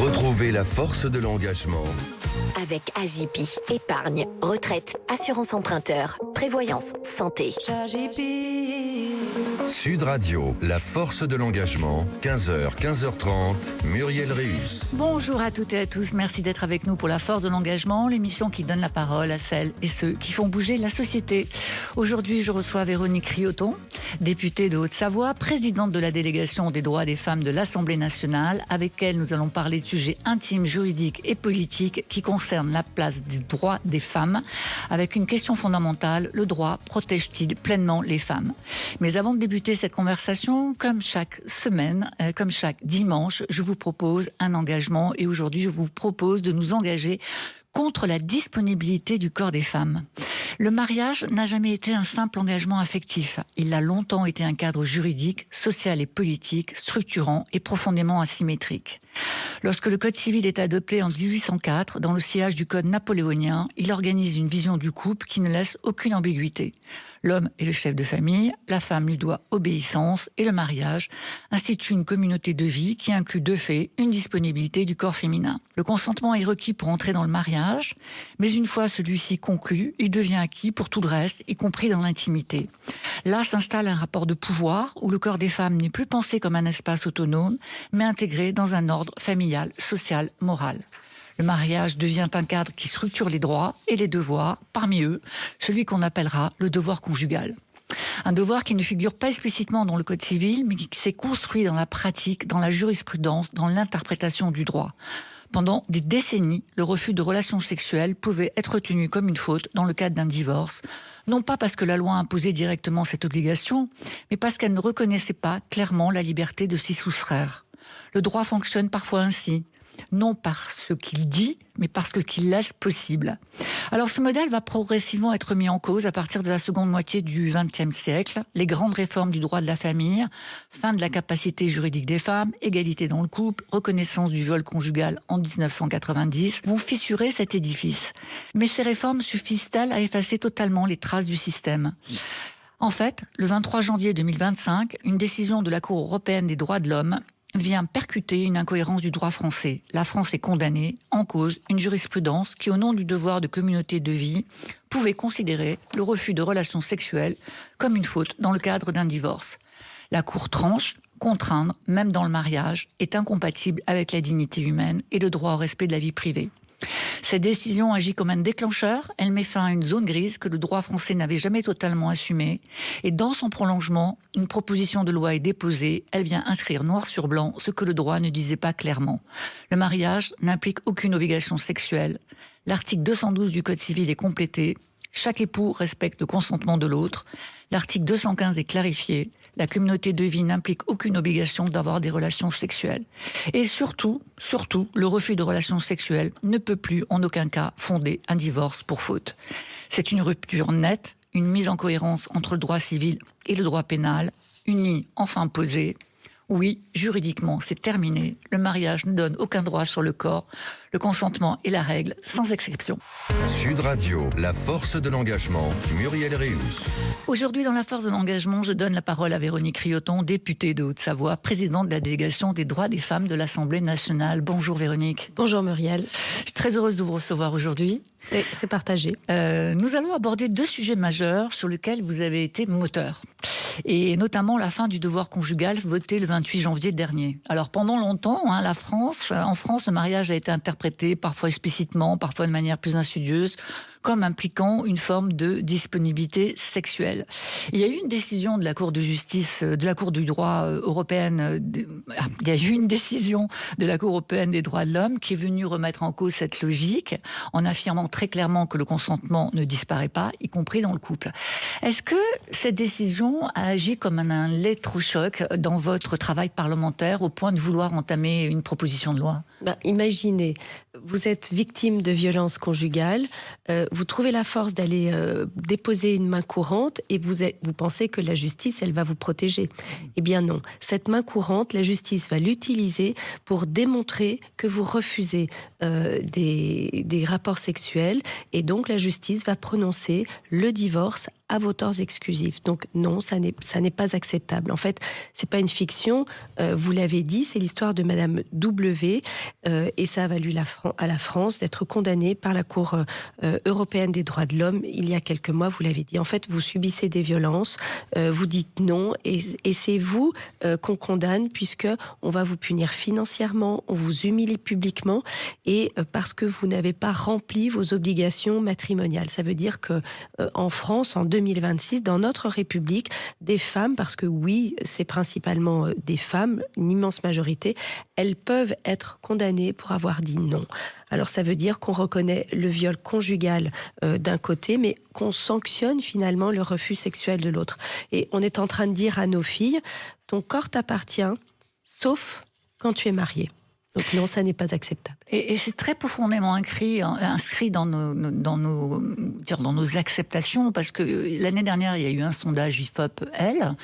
Retrouvez la force de l'engagement. Avec Agipi, épargne, retraite, assurance emprunteur, prévoyance, santé. Sud Radio, la force de l'engagement, 15h, 15h30, Muriel Réus. Bonjour à toutes et à tous, merci d'être avec nous pour la force de l'engagement, l'émission qui donne la parole à celles et ceux qui font bouger la société. Aujourd'hui, je reçois Véronique Rioton, députée de Haute-Savoie, présidente de la délégation des droits des femmes de l'Assemblée nationale. Avec elle, nous allons parler de sujets intimes, juridiques et politiques qui concernent la place des droits des femmes. Avec une question fondamentale, le droit protège-t-il pleinement les femmes ? Mais avant de débuter cette conversation, comme chaque semaine, comme chaque dimanche, je vous propose un engagement et aujourd'hui, je vous propose de nous engager contre la disponibilité du corps des femmes. Le mariage n'a jamais été un simple engagement affectif. Il a longtemps été un cadre juridique, social et politique, structurant et profondément asymétrique. Lorsque le Code civil est adopté en 1804, dans le sillage du Code napoléonien, il organise une vision du couple qui ne laisse aucune ambiguïté. L'homme est le chef de famille, la femme lui doit obéissance et le mariage institue une communauté de vie qui inclut de fait une disponibilité du corps féminin. Le consentement est requis pour entrer dans le mariage, mais une fois celui-ci conclu, il devient acquis pour tout le reste, y compris dans l'intimité. Là s'installe un rapport de pouvoir où le corps des femmes n'est plus pensé comme un espace autonome, mais intégré dans un ordre familial, social, moral. Le mariage devient un cadre qui structure les droits et les devoirs, parmi eux, celui qu'on appellera le devoir conjugal. Un devoir qui ne figure pas explicitement dans le Code civil, mais qui s'est construit dans la pratique, dans la jurisprudence, dans l'interprétation du droit. Pendant des décennies, le refus de relations sexuelles pouvait être tenu comme une faute dans le cadre d'un divorce, non pas parce que la loi imposait directement cette obligation, mais parce qu'elle ne reconnaissait pas clairement la liberté de s'y soustraire. Le droit fonctionne parfois ainsi, non par ce qu'il dit, mais par ce qu'il laisse possible. Alors ce modèle va progressivement être mis en cause à partir de la seconde moitié du XXe siècle. Les grandes réformes du droit de la famille, fin de la capacité juridique des femmes, égalité dans le couple, reconnaissance du viol conjugal en 1990, vont fissurer cet édifice. Mais ces réformes suffisent-elles à effacer totalement les traces du système ? En fait, le 23 janvier 2025, une décision de la Cour européenne des droits de l'homme vient percuter une incohérence du droit français. La France est condamnée, en cause, une jurisprudence qui, au nom du devoir de communauté de vie, pouvait considérer le refus de relations sexuelles comme une faute dans le cadre d'un divorce. La Cour tranche, contraindre, même dans le mariage, est incompatible avec la dignité humaine et le droit au respect de la vie privée. Cette décision agit comme un déclencheur, elle met fin à une zone grise que le droit français n'avait jamais totalement assumée. Et dans son prolongement, une proposition de loi est déposée, elle vient inscrire noir sur blanc ce que le droit ne disait pas clairement. Le mariage n'implique aucune obligation sexuelle. L'article 212 du Code civil est complété. Chaque époux respecte le consentement de l'autre. L'article 215 est clarifié. La communauté de vie n'implique aucune obligation d'avoir des relations sexuelles. Et surtout, le refus de relations sexuelles ne peut plus en aucun cas fonder un divorce pour faute. C'est une rupture nette, une mise en cohérence entre le droit civil et le droit pénal, une ligne enfin posée. Oui, juridiquement, c'est terminé. Le mariage ne donne aucun droit sur le corps. Le consentement est la règle, sans exception. Sud Radio, la force de l'engagement, Muriel Réus. Aujourd'hui, dans la force de l'engagement, je donne la parole à Véronique Rioton, députée de Haute-Savoie, présidente de la délégation des droits des femmes de l'Assemblée nationale. Bonjour Véronique. Bonjour Muriel. Je suis très heureuse de vous recevoir aujourd'hui. C'est partagé. Nous allons aborder deux sujets majeurs sur lesquels vous avez été moteur. Et notamment la fin du devoir conjugal voté le 28 janvier dernier. Alors pendant longtemps, en France, le mariage a été interprété parfois explicitement, parfois de manière plus insidieuse, comme impliquant une forme de disponibilité sexuelle. Il y a eu une décision de la Cour de justice, de la Cour du droit européenne, il y a eu une décision de la Cour européenne des droits de l'homme qui est venue remettre en cause cette logique en affirmant très clairement que le consentement ne disparaît pas, y compris dans le couple. Est-ce que cette décision a agi comme un électrochoc dans votre travail parlementaire au point de vouloir entamer une proposition de loi ? Imaginez, vous êtes victime de violences conjugales, vous trouvez la force d'aller déposer une main courante et vous pensez que la justice, elle va vous protéger. Eh bien non, cette main courante, la justice va l'utiliser pour démontrer que vous refusez des rapports sexuels et donc la justice va prononcer le divorce à vos torts exclusifs. Donc non, ça n'est pas acceptable. En fait, c'est pas une fiction. Vous l'avez dit, c'est l'histoire de Madame W. Et ça a valu à la France d'être condamnée par la Cour européenne des droits de l'homme il y a quelques mois. Vous l'avez dit. En fait, vous subissez des violences, vous dites non, et c'est vous qu'on condamne, puisque on va vous punir financièrement, on vous humilie publiquement, et parce que vous n'avez pas rempli vos obligations matrimoniales. Ça veut dire que en France, en 2026, dans notre République, des femmes, parce que oui, c'est principalement des femmes, une immense majorité, elles peuvent être condamnées pour avoir dit non. Alors ça veut dire qu'on reconnaît le viol conjugal d'un côté, mais qu'on sanctionne finalement le refus sexuel de l'autre. Et on est en train de dire à nos filles, ton corps t'appartient, sauf quand tu es mariée. Donc non, ça n'est pas acceptable. Et c'est très profondément inscrit dans nos acceptations, parce que l'année dernière, il y a eu un sondage IFOP-L,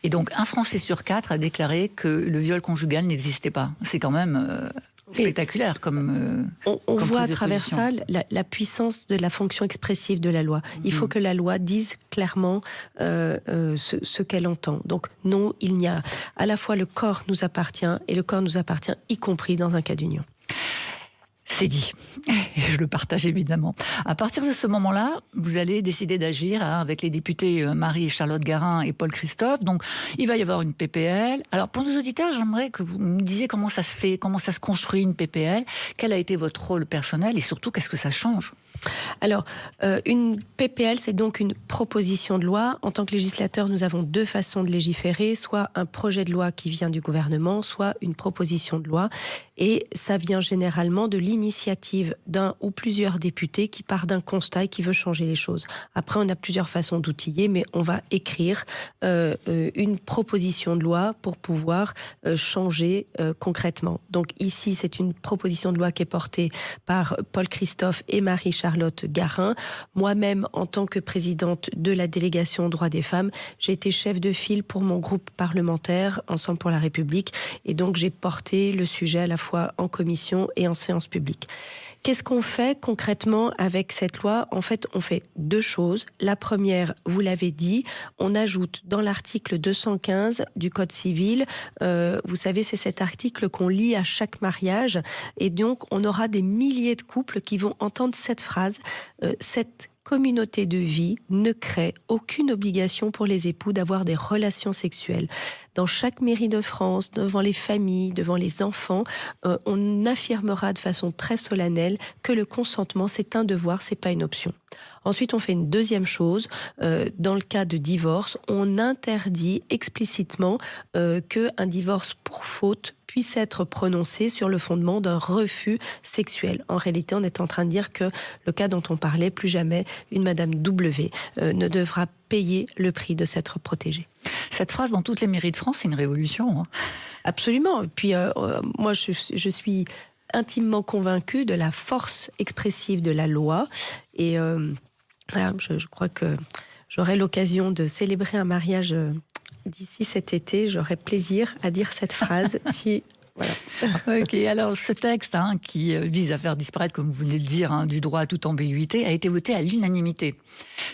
et donc un Français sur 4 a déclaré que le viol conjugal n'existait pas. C'est quand même spectaculaire comme on voit à prise de travers position. ça la puissance de la fonction expressive de la loi. Il faut que la loi dise clairement ce qu'elle entend. Donc non, il n'y a à la fois le corps nous appartient, et le corps nous appartient y compris dans un cas d'union. C'est dit. Et je le partage évidemment. À partir de ce moment-là, vous allez décider d'agir avec les députés Marie-Charlotte Garin et Paul Christophe. Donc, il va y avoir une PPL. Alors, pour nos auditeurs, j'aimerais que vous nous disiez comment ça se fait, comment ça se construit une PPL, quel a été votre rôle personnel et surtout, qu'est-ce que ça change ? Alors, une PPL, c'est donc une proposition de loi. En tant que législateur, nous avons deux façons de légiférer, soit un projet de loi qui vient du gouvernement, soit une proposition de loi. Et ça vient généralement de l'initiative d'un ou plusieurs députés qui part d'un constat et qui veut changer les choses. Après, on a plusieurs façons d'outiller, mais on va écrire une proposition de loi pour pouvoir changer concrètement. Donc ici, c'est une proposition de loi qui est portée par Paul Christophe et Marie-Charlotte Garin. Moi-même, en tant que présidente de la délégation aux droits des femmes, j'ai été chef de file pour mon groupe parlementaire Ensemble pour la République, et donc j'ai porté le sujet à la fois en commission et en séance publique. Qu'est-ce qu'on fait concrètement avec cette loi ? En fait, on fait deux choses. La première, vous l'avez dit, on ajoute dans l'article 215 du Code civil, vous savez, c'est cet article qu'on lit à chaque mariage, et donc on aura des milliers de couples qui vont entendre cette phrase, cette communauté de vie ne crée aucune obligation pour les époux d'avoir des relations sexuelles. Dans chaque mairie de France, devant les familles, devant les enfants, on affirmera de façon très solennelle que le consentement, c'est un devoir, c'est pas une option. Ensuite, on fait une deuxième chose. Dans le cas de divorce, on interdit explicitement qu'un divorce pour faute puisse être prononcé sur le fondement d'un refus sexuel. En réalité, on est en train de dire que le cas dont on parlait, plus jamais une Madame W ne devra payer le prix de s'être protégée. Cette phrase dans toutes les mairies de France, c'est une révolution. Hein. Absolument. Et puis, moi, je suis intimement convaincue de la force expressive de la loi. Et voilà, je crois que j'aurai l'occasion de célébrer un mariage d'ici cet été. J'aurai plaisir à dire cette phrase si... Voilà. Ok, alors ce texte qui vise à faire disparaître, comme vous venez de le dire, du droit à toute ambiguïté, a été voté à l'unanimité.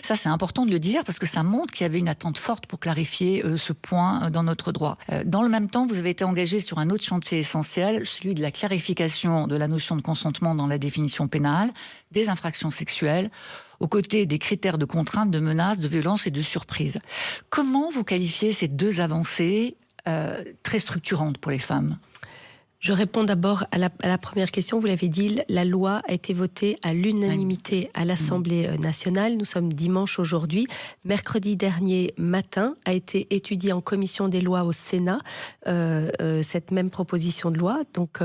Ça, c'est important de le dire parce que ça montre qu'il y avait une attente forte pour clarifier ce point dans notre droit. Dans le même temps, vous avez été engagé sur un autre chantier essentiel, celui de la clarification de la notion de consentement dans la définition pénale, des infractions sexuelles, aux côtés des critères de contrainte, de menace, de violence et de surprise. Comment vous qualifiez ces deux avancées très structurantes pour les femmes ? Je réponds d'abord à la première question. Vous l'avez dit, la loi a été votée à l'unanimité à l'Assemblée nationale. Nous sommes dimanche aujourd'hui. Mercredi dernier matin a été étudiée en commission des lois au Sénat cette même proposition de loi. Donc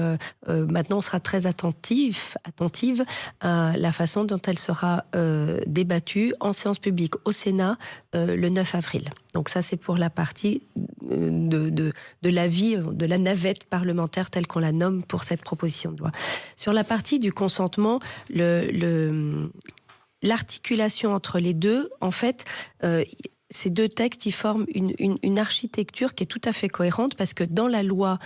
maintenant, on sera très attentive à la façon dont elle sera débattue en séance publique au Sénat le 9 avril. Donc ça, c'est pour la partie de l'avis, de la navette parlementaire telle qu'on la nomme pour cette proposition de loi. Sur la partie du consentement, l'articulation entre les deux, en fait, ces deux textes, ils forment une architecture qui est tout à fait cohérente parce que dans la loi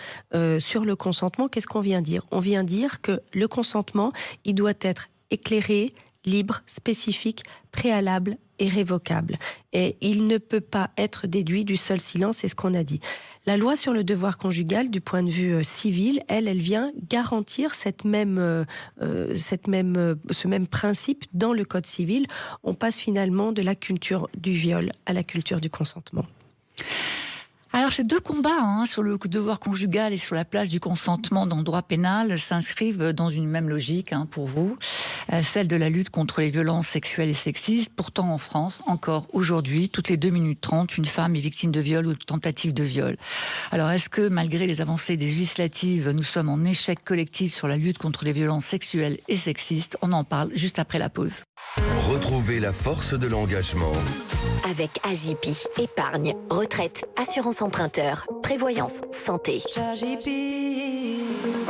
sur le consentement, qu'est-ce qu'on vient dire ? On vient dire que le consentement, il doit être éclairé, libre, spécifique, préalable et révocable. Et il ne peut pas être déduit du seul silence, c'est ce qu'on a dit. La loi sur le devoir conjugal, du point de vue civil, elle vient garantir ce même principe dans le Code civil. On passe finalement de la culture du viol à la culture du consentement. Alors ces deux combats sur le devoir conjugal et sur la place du consentement dans le droit pénal s'inscrivent dans une même logique pour vous, celle de la lutte contre les violences sexuelles et sexistes. Pourtant en France, encore aujourd'hui, toutes les 2 minutes 30, une femme est victime de viol ou de tentative de viol. Alors est-ce que malgré les avancées législatives, nous sommes en échec collectif sur la lutte contre les violences sexuelles et sexistes? On en parle juste après la pause. Retrouvez la force de l'engagement. Avec AJP, épargne, retraite, assurance emprunteur, prévoyance, santé.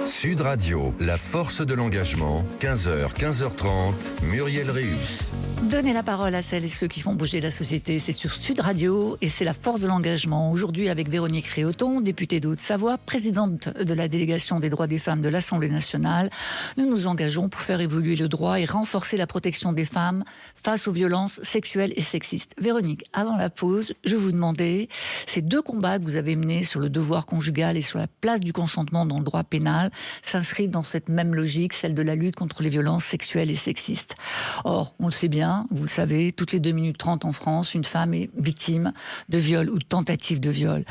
Sud Radio, la force de l'engagement, 15h, 15h30, Muriel Réus. Donnez la parole à celles et ceux qui font bouger la société, c'est sur Sud Radio et c'est la force de l'engagement. Aujourd'hui avec Véronique Réauton, députée de Haute-Savoie, présidente de la délégation des droits des femmes de l'Assemblée nationale. Nous nous engageons pour faire évoluer le droit et renforcer la protection des femmes face aux violences sexuelles et sexistes. Véronique, avant la pause, je vous demandais, ces deux combats que vous avez menés sur le devoir conjugal et sur la place du consentement dans le droit pénal s'inscrivent dans cette même logique, celle de la lutte contre les violences sexuelles et sexistes. Or, on le sait bien, vous le savez, toutes les 2 minutes 30 en France, une femme est victime de viol ou de tentative de viol.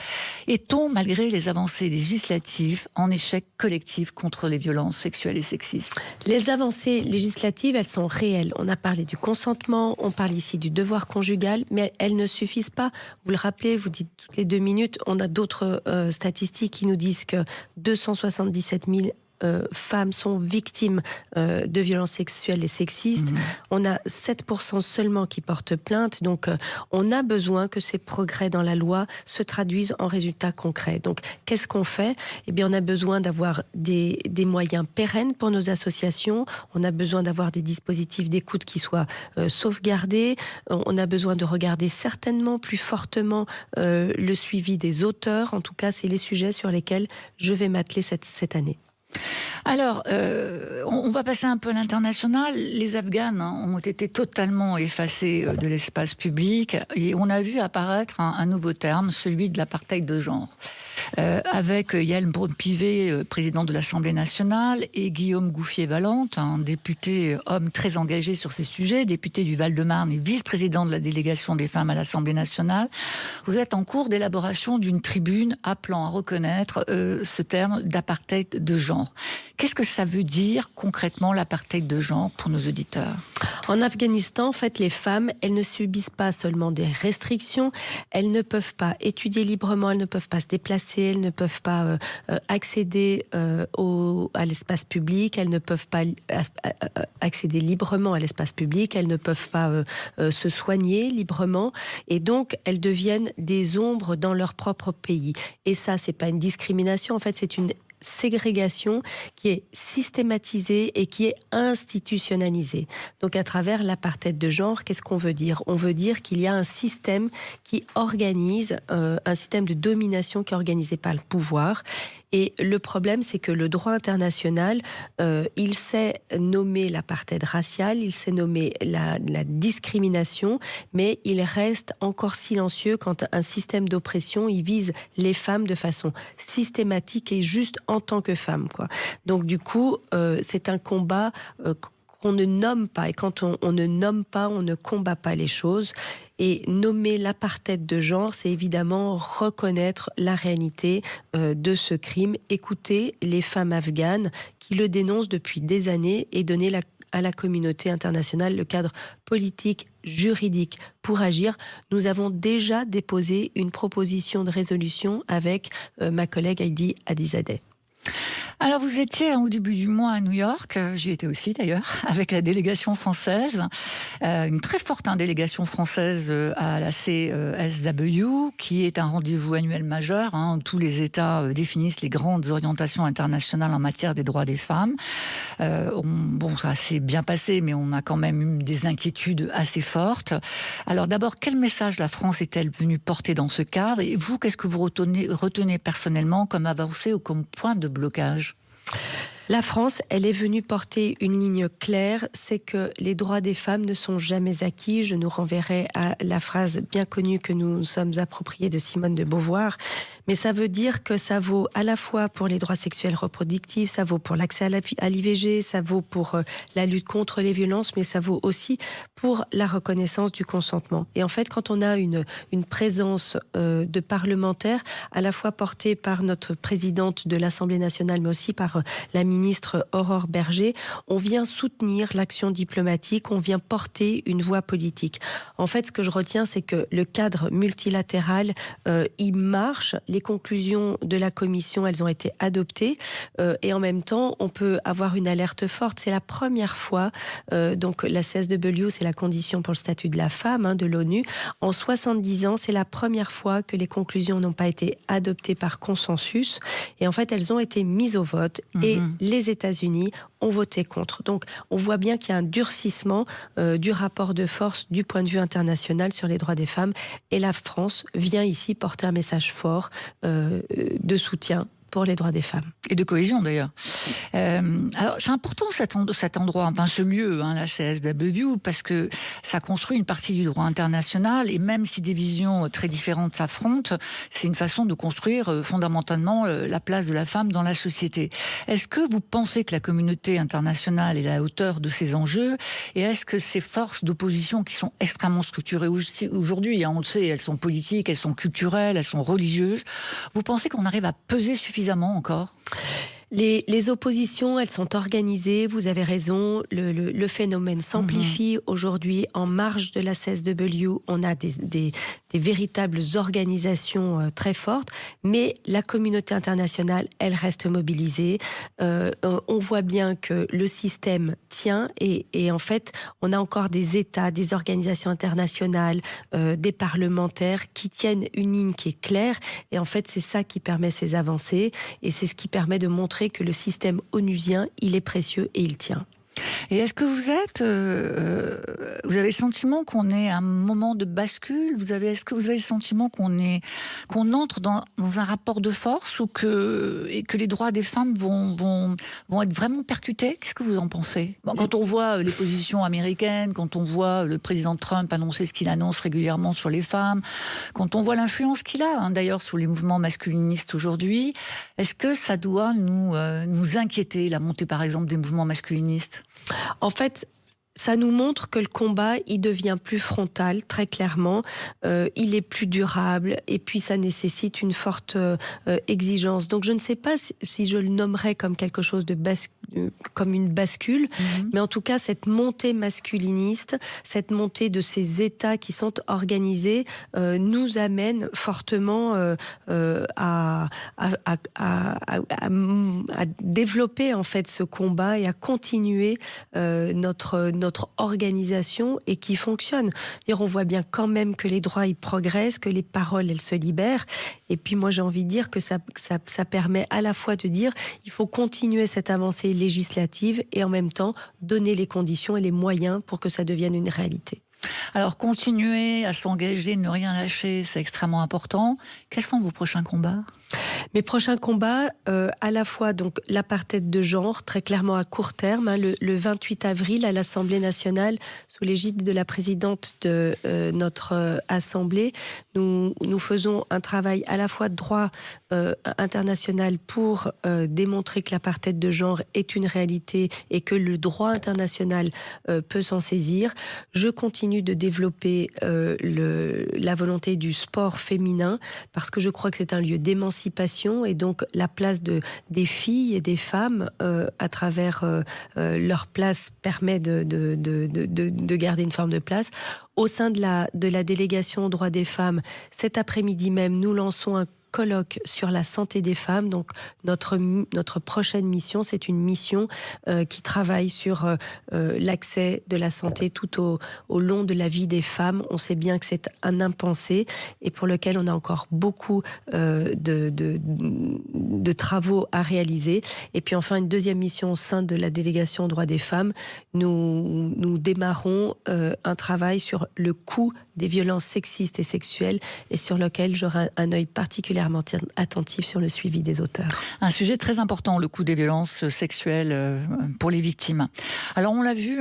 Est-on, malgré les avancées législatives, en échec collectif contre les violences sexuelles et sexistes? Les avancées législatives, elles sont réelles. On a parlé du consentement, on parle ici du devoir conjugal, mais elles ne suffisent pas. Vous le rappelez, vous dites toutes les 2 minutes, on a d'autres statistiques qui nous disent que 277 000 femmes sont victimes de violences sexuelles et sexistes. On a 7% seulement qui portent plainte. Donc, on a besoin que ces progrès dans la loi se traduisent en résultats concrets. Donc, qu'est-ce qu'on fait? Eh bien, on a besoin d'avoir des moyens pérennes pour nos associations. On a besoin d'avoir des dispositifs d'écoute qui soient sauvegardés. On a besoin de regarder certainement plus fortement le suivi des auteurs. En tout cas, c'est les sujets sur lesquels je vais m'atteler cette année. Alors, on va passer un peu à l'international. Les Afghanes ont été totalement effacés de l'espace public et on a vu apparaître un nouveau terme, celui de l'apartheid de genre. Avec Yael Braun-Pivet, président de l'Assemblée nationale, et Guillaume Gouffier-Valente, un député homme très engagé sur ces sujets, député du Val-de-Marne et vice-président de la délégation des femmes à l'Assemblée nationale. Vous êtes en cours d'élaboration d'une tribune appelant à reconnaître ce terme d'apartheid de genre. Qu'est-ce que ça veut dire concrètement l'apartheid de genre pour nos auditeurs? En Afghanistan, en fait, les femmes, elles ne subissent pas seulement des restrictions, elles ne peuvent pas étudier librement, elles ne peuvent pas se déplacer, elles ne peuvent pas accéder à l'espace public, elles ne peuvent pas accéder librement à l'espace public, elles ne peuvent pas se soigner librement, et donc elles deviennent des ombres dans leur propre pays. Et ça, c'est pas une discrimination, en fait, c'est une ségrégation qui est systématisée et qui est institutionnalisée. Donc à travers l'apartheid de genre, qu'est-ce qu'on veut dire? On veut dire qu'il y a un système qui organise, un système de domination qui est organisé par le pouvoir. Et le problème, c'est que le droit international, il sait nommer l'apartheid racial, il sait nommer la discrimination, mais il reste encore silencieux quand un système d'oppression, il vise les femmes de façon systématique et juste en tant que femmes, quoi. Donc du coup, c'est un combat qu'on ne nomme pas. Et quand on ne nomme pas, on ne combat pas les choses. Et nommer l'apartheid de genre, c'est évidemment reconnaître la réalité de ce crime, écouter les femmes afghanes qui le dénoncent depuis des années et donner à la communauté internationale le cadre politique, juridique pour agir. Nous avons déjà déposé une proposition de résolution avec ma collègue Heidi Adizadeh. Alors vous étiez au début du mois à New York, j'y étais aussi d'ailleurs, avec la délégation française, une très forte délégation française à la CSW, qui est un rendez-vous annuel majeur, où tous les États définissent les grandes orientations internationales en matière des droits des femmes. Bon, ça s'est bien passé, mais on a quand même eu des inquiétudes assez fortes. Alors d'abord, quel message la France est-elle venue porter dans ce cadre? Et vous, qu'est-ce que vous retenez personnellement comme avancée ou comme point de blocage? La France, elle est venue porter une ligne claire, c'est que les droits des femmes ne sont jamais acquis. Je nous renverrai à la phrase bien connue que nous sommes appropriée de Simone de Beauvoir, mais ça veut dire que ça vaut à la fois pour les droits sexuels reproductifs, ça vaut pour l'accès à l'IVG, ça vaut pour la lutte contre les violences, mais ça vaut aussi pour la reconnaissance du consentement. Et en fait, quand on a une présence de parlementaires, à la fois portée par notre présidente de l'Assemblée nationale, mais aussi par la ministre Aurore Bergé, on vient soutenir l'action diplomatique, on vient porter une voix politique. En fait, ce que je retiens, c'est que le cadre multilatéral, il marche. Les conclusions de la commission, elles ont été adoptées. Et en même temps, on peut avoir une alerte forte. C'est la première fois, donc la CSW, c'est la condition pour le statut de la femme de l'ONU. En 70 ans, c'est la première fois que les conclusions n'ont pas été adoptées par consensus. Et en fait, elles ont été mises au vote. Et les États-Unis ont voté contre. Donc, on voit bien qu'il y a un durcissement du rapport de force du point de vue international sur les droits des femmes. Et la France vient ici porter un message fort de soutien pour les droits des femmes. Et de cohésion, d'ailleurs. Alors, c'est important cet endroit, enfin ce lieu, la CSW, parce que ça construit une partie du droit international, et même si des visions très différentes s'affrontent, c'est une façon de construire fondamentalement la place de la femme dans la société. Est-ce que vous pensez que la communauté internationale est à la hauteur de ces enjeux, et est-ce que ces forces d'opposition qui sont extrêmement structurées aujourd'hui, on le sait, elles sont politiques, elles sont culturelles, elles sont religieuses, vous pensez qu'on arrive à peser suffisamment encore ? Les oppositions, elles sont organisées, vous avez raison, le phénomène s'amplifie. Aujourd'hui, en marge de la CSW, on a des véritables organisations très fortes, mais la communauté internationale, elle reste mobilisée. On voit bien que le système tient et en fait, on a encore des États, des organisations internationales, des parlementaires qui tiennent une ligne qui est claire, et en fait, c'est ça qui permet ces avancées, et c'est ce qui permet de montrer que le système onusien, il est précieux et il tient. Et est-ce que vous vous avez le sentiment qu'on est à un moment de bascule ? Est-ce que vous avez le sentiment qu'on entre dans un rapport de force et que les droits des femmes vont être vraiment percutés ? Qu'est-ce que vous en pensez ? Quand on voit les positions américaines, quand on voit le président Trump annoncer ce qu'il annonce régulièrement sur les femmes, quand on voit l'influence qu'il a, d'ailleurs, sur les mouvements masculinistes aujourd'hui, est-ce que ça doit nous inquiéter, la montée, par exemple, des mouvements masculinistes ? En fait, ça nous montre que le combat, il devient plus frontal, très clairement. Il est plus durable, et puis ça nécessite une forte exigence. Donc je ne sais pas si je le nommerais comme quelque chose comme une bascule, mais en tout cas, cette montée masculiniste, cette montée de ces États qui sont organisés, nous amène fortement à développer en fait ce combat et à continuer notre organisation, et qui fonctionne. On voit bien quand même que les droits ils progressent, que les paroles elles se libèrent, et puis moi j'ai envie de dire que ça permet à la fois de dire il faut continuer cette avancée législative et en même temps donner les conditions et les moyens pour que ça devienne une réalité. Alors continuer à s'engager, ne rien lâcher, c'est extrêmement important. Quels sont vos prochains combats ? Mes prochains combats, à la fois donc l'apartheid de genre, très clairement à court terme, le 28 avril à l'Assemblée nationale, sous l'égide de la présidente de notre Assemblée, nous faisons un travail à la fois de droit international pour démontrer que l'apartheid de genre est une réalité et que le droit international peut s'en saisir. Je continue de développer la volonté du sport féminin, parce que je crois que c'est un lieu d'émancipation, et donc la place des filles et des femmes à travers leur place permet de garder une forme de place. Au sein de la délégation aux droits des femmes, cet après-midi même, nous lançons un colloque sur la santé des femmes. Donc notre prochaine mission, c'est une mission qui travaille sur l'accès de la santé tout au long de la vie des femmes. On sait bien que c'est un impensé et pour lequel on a encore beaucoup de travaux à réaliser. Et puis enfin, une deuxième mission au sein de la délégation aux droits des femmes. Nous démarrons un travail sur le coût des violences sexistes et sexuelles, et sur lequel j'aurai un œil particulièrement particulièrement attentif sur le suivi des auteurs. Un sujet très important, le coût des violences sexuelles pour les victimes. Alors on l'a vu,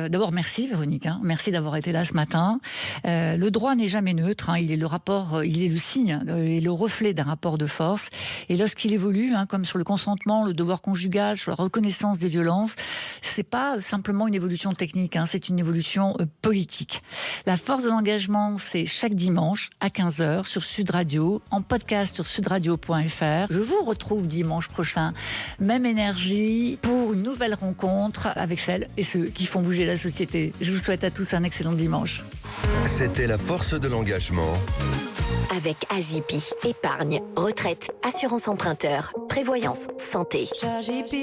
d'abord merci Véronique, merci d'avoir été là ce matin. Le droit n'est jamais neutre, il est le signe et le reflet d'un rapport de force. Et lorsqu'il évolue, comme sur le consentement, le devoir conjugal, sur la reconnaissance des violences, c'est pas simplement une évolution technique, c'est une évolution politique. La force de l'engagement, c'est chaque dimanche à 15h sur Sud Radio, en podcast sur sudradio.fr. Je vous retrouve dimanche prochain, même énergie, pour une nouvelle rencontre avec celles et ceux qui font bouger la société. Je vous souhaite à tous un excellent dimanche. C'était la force de l'engagement. Avec AJP, épargne, retraite, assurance emprunteur, prévoyance, santé. AJP.